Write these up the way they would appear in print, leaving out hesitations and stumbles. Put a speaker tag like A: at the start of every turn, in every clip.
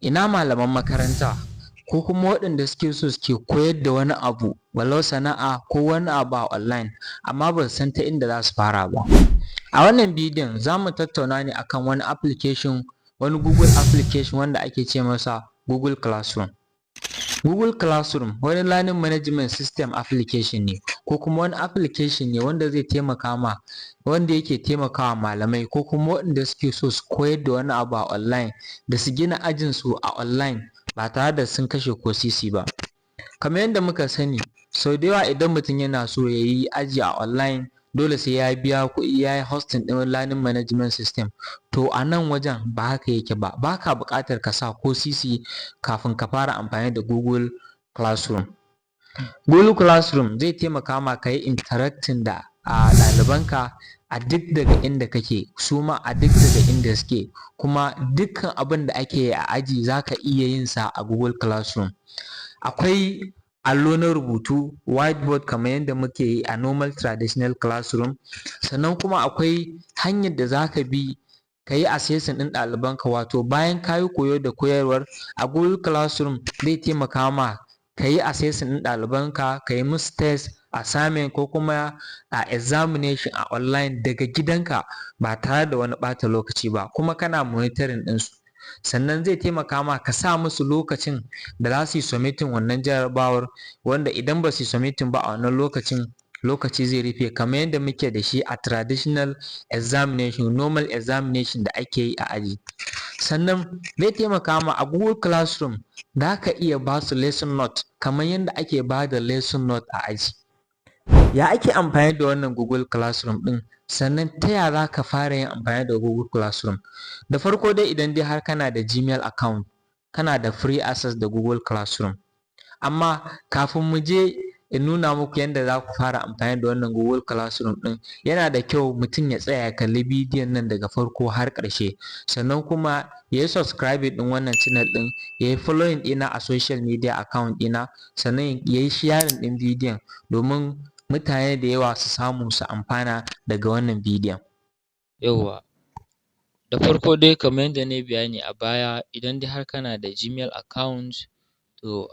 A: ina malaman makaranta ko kuma waɗanda suke so suke koyar da wani abu walau sana'a ko wani abu a online amma ba su san ta inda za su fara ba. A wannan bidiyon za mu tattauna ne akan wani application, wani Google application wanda ake ce masa Google Classroom. Google Classroom wani learning management system application ne ko kuma wani application ne wanda zai taimaka ma, wanda yake taimakawa malamai ko kuma waɗanda suke so su koyar da wani abu a online da su gina ajinsu a online ba tare da sun kashe ko sisi ba. Kamar yadda muka sani, sau da yawa idan mutum yana so ya yi aji a online dole sai ya biya kuɗi ya yi hosting ɗin learning management system. To a nan wajen ba haka yake ba, ba ka buƙatar ka sa ko sisi kafin ka fara amfani da Google Classroom. Google Classroom zai taimaka ma ka yi interacting da ɗalibanka a duk daga inda kake, su ma a duk daga inda suke, kuma dukkan abin da ake yi a aji za ka iya yin sa a Google Classroom. Akwai allo na rubutu whiteboard kamar yadda muke yi a normal traditional classroom, sannan kuma akwai hanyar da za ka bi ka yi assessing ɗin ɗalibanka, wato bayan ka yi koyo da koyarwar a Google Classroom zai taimaka ma ka yi assessing ɗin ɗalibanka, ka yi musu test, assignment ko kuma examination a online daga gidanka ba tare da wani ɓata lokaci ba, kuma kana monitoring ɗinsu. Sannan zai taimaka ma ka sa musu lokacin da za su yi submitting wannan jarabawar, wanda idan ba su yi submitting ba a wannan lokacin, lokaci zai rufe kamar yadda muke da shi a traditional examination, normal examination da ake yi a aji. Sannan zai taimaka ma a Google Classroom za ka iya ba su lesson note kamar yadda ake ba da lesson note a aji. Ya ake amfani da wannan Google Classroom ɗin? Sannan ta ya za ka fara yin amfani da Google Classroom? Da farko dai idan dai har kana da Gmail account, kana da free access da Google Classroom. Amma kafin mu je in nuna muku yadda za ku fara amfani da wannan Google Classroom ɗin, yana da kyau mutum ya tsaya ya kalli bidiyon nan daga farko har ƙarshe, sannan kuma ya yi subscribing ɗin wannan channel ɗin, ya yi following ɗina a social media account ɗina, sannan ya yi sharing ɗin bidiyon domin mutane da yawa su samu su amfana daga wannan bidiyon.
B: Yauwa, da farko dai kamar yadda na yi bayani a baya, idan dai har kana da Gmail account to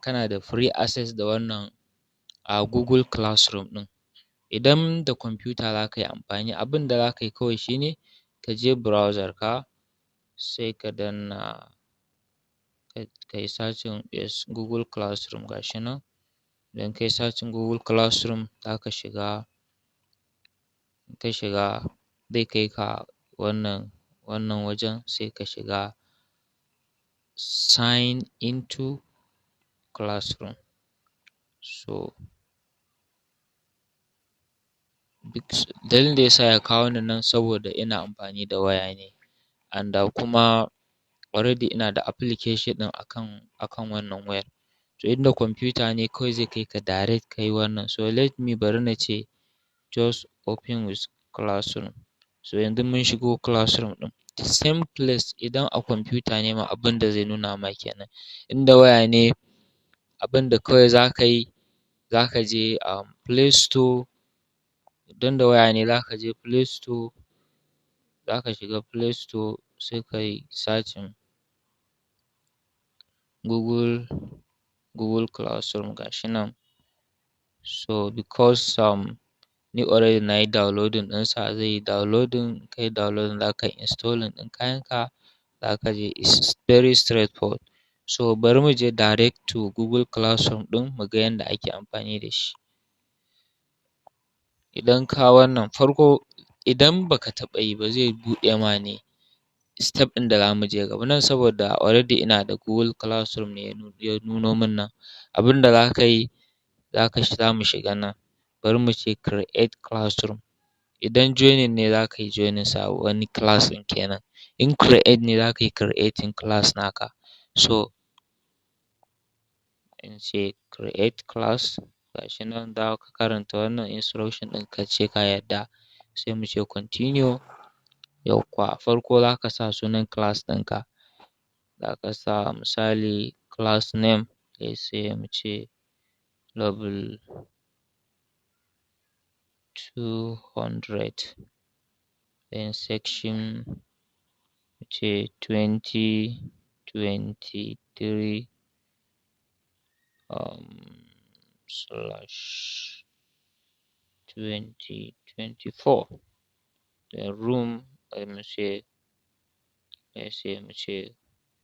B: kana da free access da wannan Google Classroom ɗin. Idan da kwamfuta za ka yi amfani, abin da za ka yi kawai shi ne ka je browser ka, sai ka danna ka yi searching Google Classroom ga shi nan. Idan ka yi searching Google Classroom za ka shiga, ka shiga zai kai ka wannan wajen, sai ka shiga sign into classroom. So dalilin da ya sa ya kawo ni nan saboda ina amfani da waya ne, and kuma already ina da application ɗin akan wannan wayar. To inda kwamfuta ne kawai zai kai ka direct ka yi wannan. So let me bari na ce just open with classroom. So yanzu mun shigo classroom ɗin. The same place idan a kwamfuta ne ma abin da zai nuna ma kenan. Inda waya ne abin da kawai za ka yi, za ka je Play Store. Idan da waya ne za ka je Play Store, za ka shiga Play Store sai ka yi searching Google Classroom ga shi nan. So because ni already na yi downloading ɗinsa, zai yi downloading, ka yi downloading za ka yi installing ɗin kayanka, za ka je, it's very straightforward. So bari mu je direct to Google Classroom ɗin mu ga yadda ake amfani da shi. Idan ka wannan farko, idan baka taɓa yi ba zai buɗe ma ne step ɗin da za mu je gaba nan, saboda already ina da Google Classroom ne ya nuno min nan. Abin da za ka yi, za mu shiga nan, bari mu ce create classroom. Idan joining ne za ka yi joining sa wani class ɗin kenan. In create ne za ka yi creating class naka. So in ce create class ga shi nan, za ka karanta wannan instruction ɗin ka ce ka yarda, sai mu ce continue. Yauwa, farko za ka sa sunan class ɗinka, za ka sa misali class name, sai mu ce level 200, then section mu ce 20 23 slash 2024. The room, let's say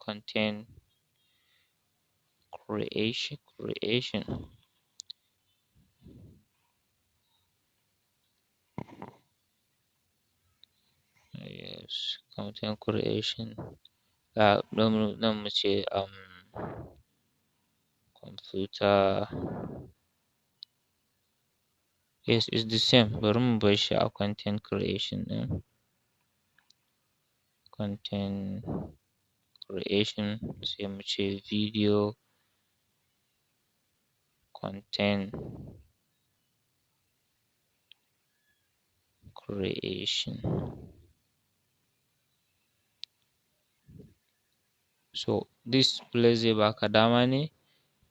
B: content creation. Yes, content creation. Nan mu ce computer. Yes, it's the same. Bari mu bar shi a content creation ɗin. Content creation sai mu ce video content creation. So this place zai baka dama ne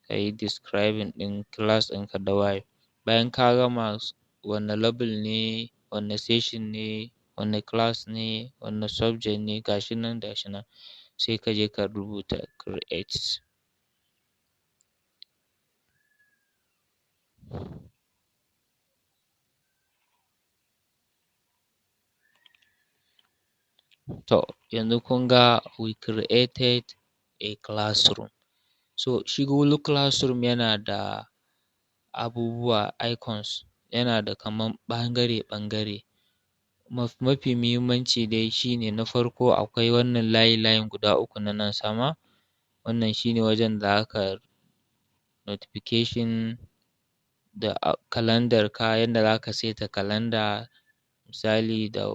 B: ka yi describing ɗin class ɗinka da waye. Bayan ka gama wanne level ne, wanne session ne, wanne class ne, wanne subject ne, gashi nan sai ka je ka rubuta create. To yanzu kun ga we created a classroom. So shi Google Classroom yana da abubuwa icons, yana da kaman ɓangare-ɓangare. Mafi muhimmanci dai shi ne na farko akwai wannan layin guda uku na nan sama, wannan shi ne wajen da aka notification da calendar ka, yanda za ka saita calendar misali da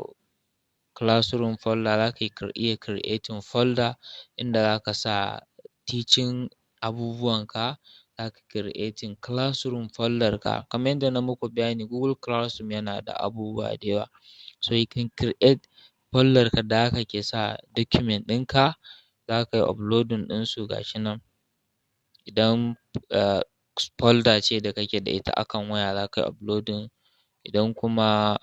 B: classroom folder za ka iya creating folder inda za ka sa teaching abubuwan ka, za ka creating classroom folder ka. Kamar yadda na muku bayani Google Classroom yana da abubuwa da yawa. So you can create folder ka da haka ke sa document ɗinka, za ka yi uploading ɗinsu gashi nan. Idan folder ce da kake da ita akan waya za ka yi uploading, idan kuma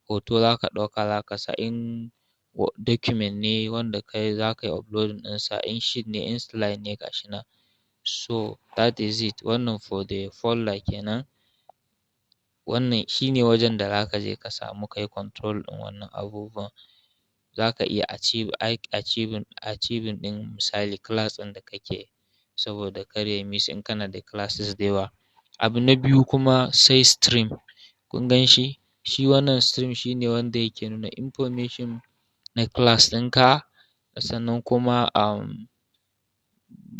B: hoto za ka ɗauka za ka sa, in document ne wanda kai za ka yi uploading ɗinsa, in sheet ne, in slide ne gashi nan. So that is it. Wannan for the folder kenan. Wannan shi ne wajen da za ka je ka samu kai control ɗin wannan abubuwan. Za ka iya achieving ɗin misali class ɗin da kake saboda kar ya miss in kana da classes da yawa. Abu na biyu kuma sai stream. Kun gan shi? Shi wannan stream shi ne wanda yake nuna information na class ɗinka, sannan kuma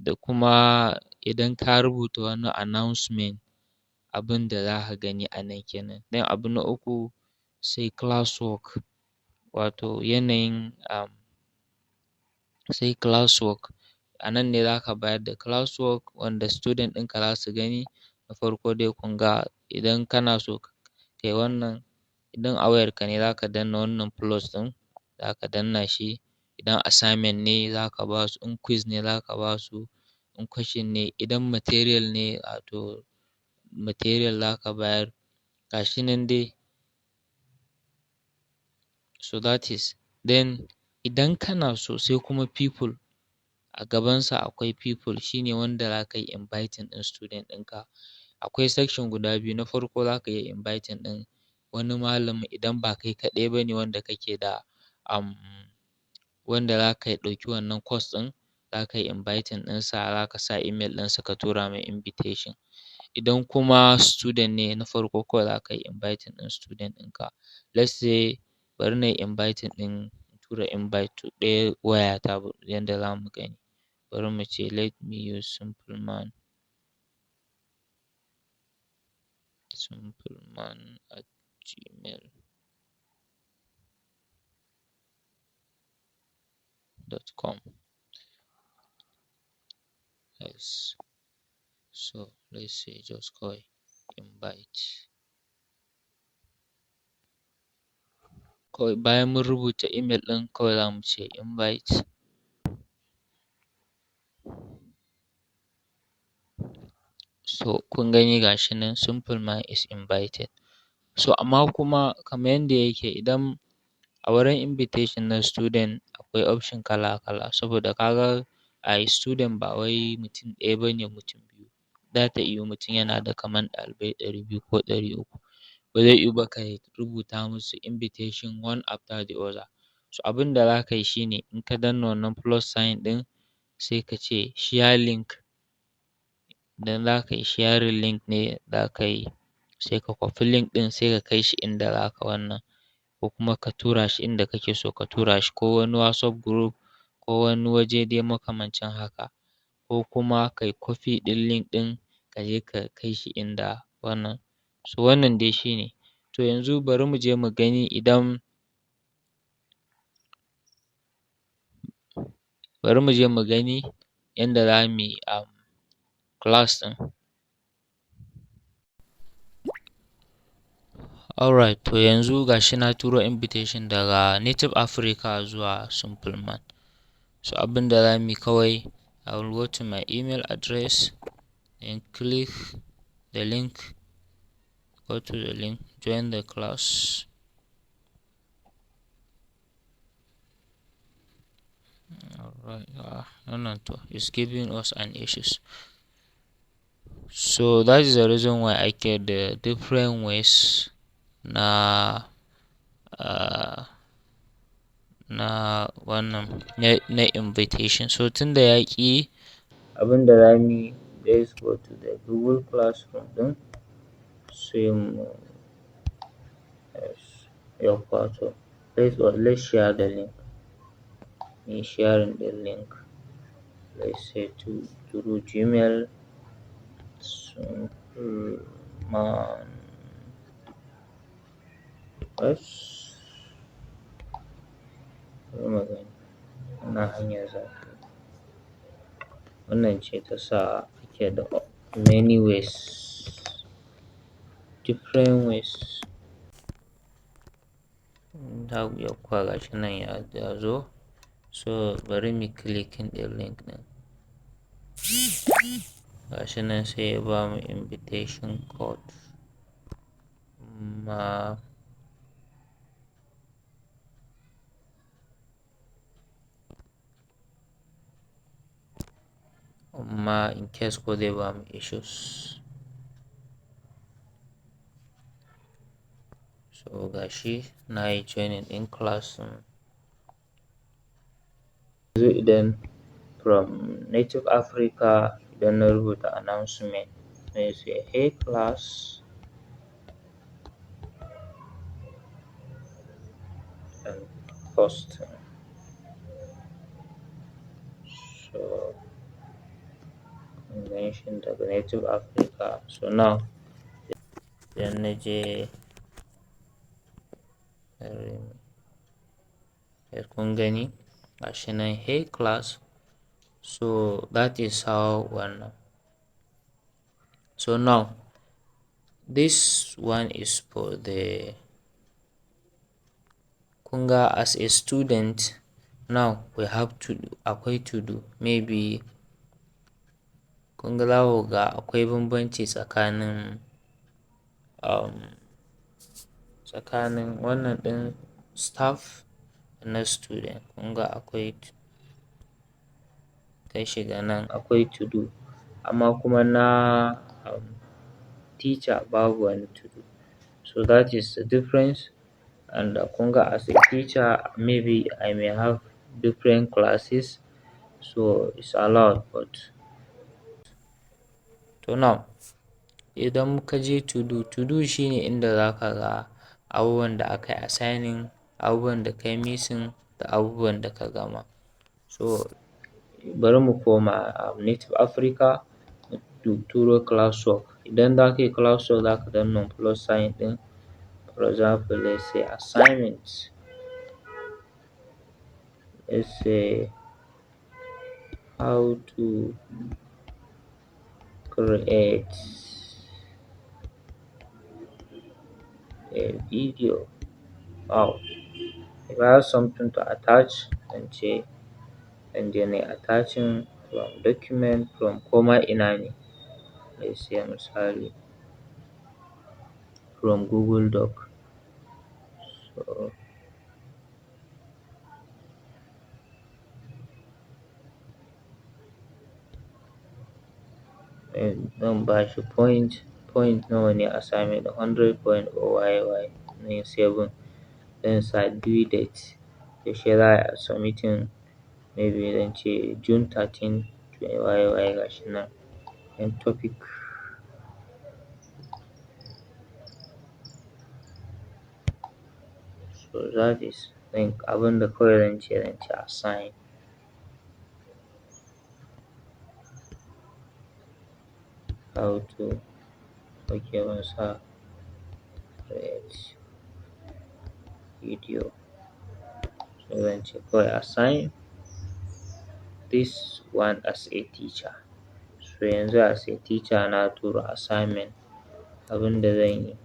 B: da kuma idan ka rubuta wani announcement abin da za ka gani a nan kenan. Then abu na uku sai classwork, wato yanayin sai classwork. A nan ne za ka bayar da classwork wanda student ɗinka za su gani. Na farko dai kun ga idan kana so kai wannan, idan a wayarka ne za ka danna wannan plus ɗin, za ka danna shi. Idan assignment ne za ka ba su, in quiz ne za ka ba su, in question ne, idan material ne wato material za ka bayar. Gashi nan dai. So that is. Then idan kana so sai kuma people. A gabansa akwai people, shi ne wanda za ka yi inviting ɗin student ɗinka. Akwai section guda biyu. Na farko za ka yi inviting ɗin wani malamin idan ba kai kaɗai ba ne wanda kake da wanda za ka ɗauki wannan course ɗin, za ka yi inviting ɗinsa, za ka sa email ɗinsa ka tura mai invitation. Idan kuma student ne na farko kawai za ka yi inviting ɗin student ɗinka. Let's say bari na yi inviting ɗin, tura invite to ɗaya wayata yanda za mu gani. Bari mu ce let me use simpleman@gmail.com. Yes. So let's say just call invite. Kawai bayan mun rubuta email ɗin kawai za mu ce invite. So kun gani gashi nan simple man is invited. So amma kuma kamar yanda yake idan a wurin invitation na student akwai option kala-kala, saboda ka ga student ba wai mutum ɗaya bane, mutum biyu. Zata yiwu mutum yana da kaman ɗalibai 200 ko 300. Ba zai yiwu ba ka rubuta musu invitation one after the other. So abinda zaka yi shine in ka danna wannan plus sign ɗin sai ka ce share link. Idan zaka yi sharing link ne zaka yi, sai ka kwafi link ɗin sai ka kai shi inda zaka wannan, ko kuma ka tura shi inda kake so ka tura shi, ko wani WhatsApp group ko wani waje dai makamancin haka, ko kuma kai copy ɗin link ɗin ka je ka kai shi inda wannan. So wannan dai shine. To yanzu bari mu je mu gani yanda za mu yi class ɗin. Alright, to yanzu ga shi na turo invitation daga Native Africa zuwa Simple Man. So abinda za mu yi kawai, I will go to my email address and click the link, go to the link, join the class. Alright, it's giving us an issues. So that is the reason why I get the different ways na wannan na invitation. So tunda ya ƙi, abinda za mu yi, let's go to the Google Classroom ɗin, sai mu let's share the link. Me sharing the link, let's say through Gmail. Simple Man. Wannan hanyar wannan ce ta sa ake da many ways, different ways. Yauwa ga shi nan ya zo. So bari mu clicking ɗin link ɗin. Ga shi nan sai ya ba mu invitation code. Amma in case ko zai ba mu issues. So ga shi na yi joining in class ɗin. Yanzu idan from Native Africa, idan na rubuta announcement, sai say hey class, and post. So mention daga Native Africa. So now idan na je, kun gani ga shi nan hey class. So that is how wannan. So now this one is for the, kunga as a student now we have to do, akwai to do, maybe kunga za ku ga akwai bambanci tsakanin wannan ɗin staff na student. Kunga akwai kai shiga nan akwai to do, amma kuma na teacher babu wani to do. So that is the difference. And kunga as a teacher maybe I may have different classes, so it's allowed. But to now idan ka je to do shine inda za ka ga abubuwan da aka yi assigning, abubuwan da ka yi missing, da abubuwan da ka gama. So bari mu koma Native Africa mu turo classwork. Idan za ka yi classwork za ka danna plus sign ɗin. For example, let's say assignment. Let's say how to create a video. Wow. If I have something to attach, and then attaching from document, from koma ina ne. Let's say misali from Google Doc. So zan ba shi point nawa ne assignment 100 point or yy ne 7. Zan sa due date yaushe za a yi submitting, maybe zan ce June 13 yy gashi nan. Then topic, so that is abinda kawai zan ce assign. How to ban sa create video, so zan ce kawai assign this one as a teacher. So yanzu as a teacher na tura assignment. Abinda zan yi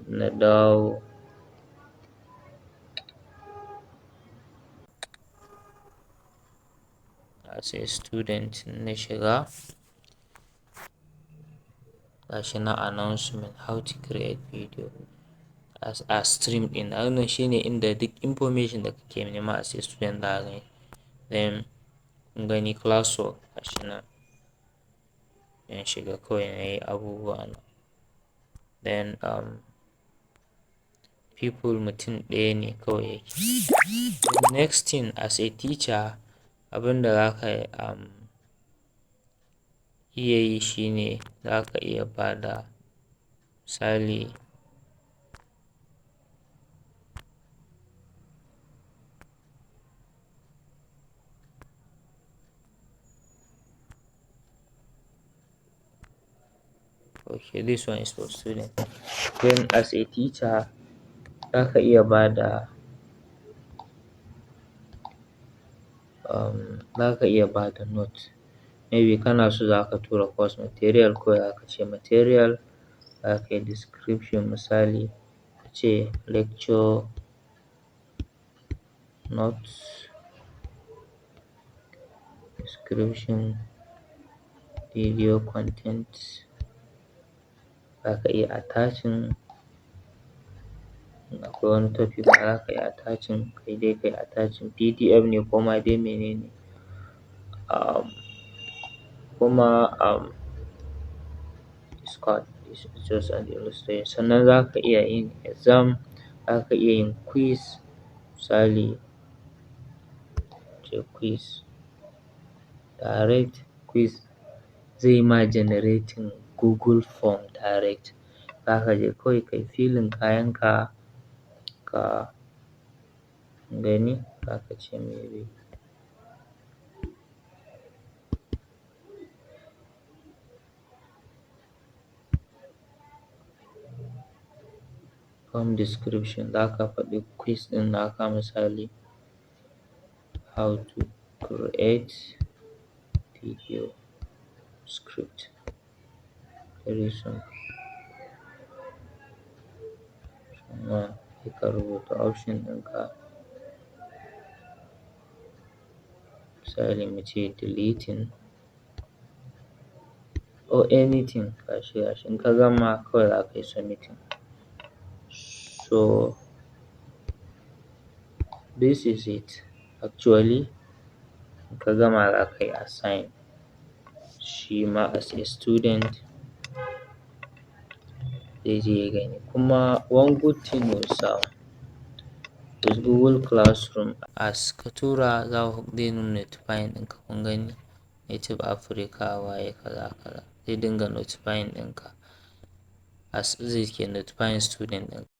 B: na dawo as a student na shiga gashi na announcement how to create video as a stream din. Wannan shine inda duk information da kake nema as a student za ka gani. Then gani classwork gashi nan, in shiga kawai na yi abubuwa na. Then people mutum ɗaya ne kawai yake. Next thing as a teacher, abinda za ka iya yi shine za ka iya ba da misali okay, this one is for student. Then as a teacher za ka iya ba da note. Maybe kana so za ka tura course material, kawai za ka ce material, za ka yi description misali ka ce lecture notes, description, video content. Za ka iya attaching, akwai wani topic ma za ka iya attaching, kai attaching PDF ne ko ma dai menene. Kuma it's just an illustration. Sannan za ka iya yin exam, za ka iya yin quiz misali ce quiz direct quiz zai ma generating Google form direct. Za ka je kawai kai filling kayanka ka gani, za ka ce maybe form description, za ka faɗi quiz ɗin naka misali how to create video script, very simple. Sannan sai ka rubuta option ɗinka misali mu ce deleting or anything gashi in ka gama kawai za ka yi submitting. So this is it actually. In ka gama za ka yi assign shi ma as a student zai je ya gani. Kuma one good thing with Google Classroom, as ka tura zai nuna notifying ɗinka, kun gani native Africa waye kaza kaza, zai dinga notifying ɗinka as zai ke notifying student ɗinka.